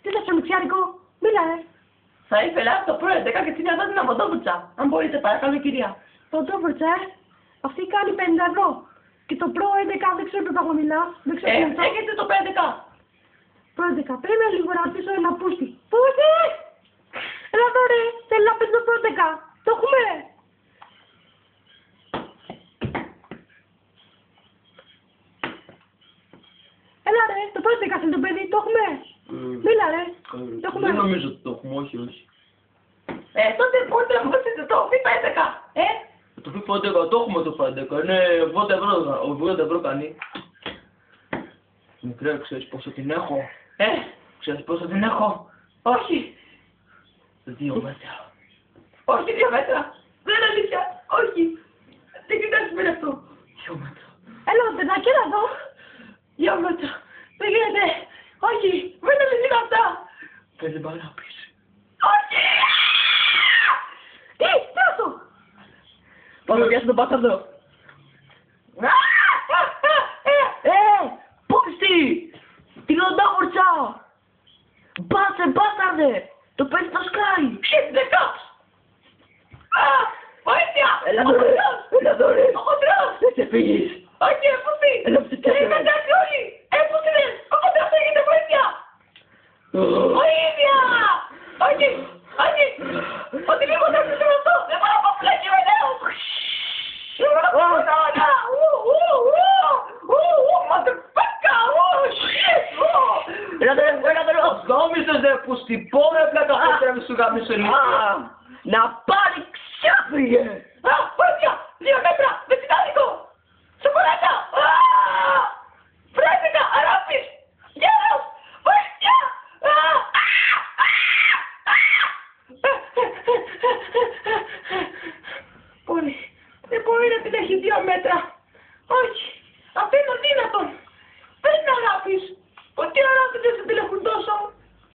Τι θα σαμιξιάρικο, μίλα Θα ήθελα το προ 11 και την έδωσα την ποντόβουρτσα. Αν μπορείτε, παρακαλώ, κυρία. Ποντόβουρτσα, αυτή κάνει 50 ευρώ. Και το προ 11 δεν ξέρω ποιο μιλά. Δεν ξέρω ποιο είναι. Έχετε το προ 11. Προ 11, περίμενε λίγο να ρωτήσω ένα πούστη. Πούστη! Έλα τώρα, θέλει να παίζει το προ 11. Το έχουμε. Έλα ρε, το προ 11 είναι το παιδί, το έχουμε. Μίλα ρε, το έχουμε. Δεν νομίζω ότι το έχουμε, όχι, όχι. Τότε πότε να βγάλετε το FIFA 11. Το FIFA 11, το έχουμε το FIFA 11, είναι 80 ευρώ κάνει. Μικρέ, ξέρεις πόσο την έχω. Ξέρεις πόσο την έχω. Όχι. 2 μέτρα. Όχι 2 μέτρα. Δεν είναι αλήθεια. Όχι. Τι κοιτάξεις με αυτό. 2 μέτρα. Έλα παιδάκι, έλα εδώ. 2 μέτρα. Δεν γίνεται. Όχι. Δεν είναι αλήθεια αυτά. Θέλει μπάλα πεις. Όχι. Τι είναι αυτό. Πάω να πιάσω τον μπάσταρδο. Πούστη! Την οντόβουρτσα! Μπάτσε, μπάσταρδε! Το παίζει το Sky! Hit the cops! Βοήθεια! Έλα τώρα! Έλα τώρα! Ο χοντρός! Δεν σε φύγεις! Όχι, έπουστη! Έλα ψητέ! Είμαι εντάξει όλοι! Έπουστηδες! Ο χοντρός έγινε βοήθεια! Βοήθεια! Όχι! Όχι! Ότι λίγο δεν είναι αυτό! Δεν μπορώ να πω πλέκει ο νέος! Δεν μπορώ να πω πλέκει! Motherfucker! Shit! Έλα τώρα! Γάμισες ρε πούστη! Πόρε πλάκα που πρέπει σου γάμισαι λίγο! Να πάρει ξάφυγε! Βοήθεια! 2 μέτρα! Δεξιτάδικο! Σοκολάτα! Πρέσικα! Αράπης! Γέρος! Βοήθεια! Μπορεί. Δεν μπορεί να την έχει 2 μέτρα. Όχι.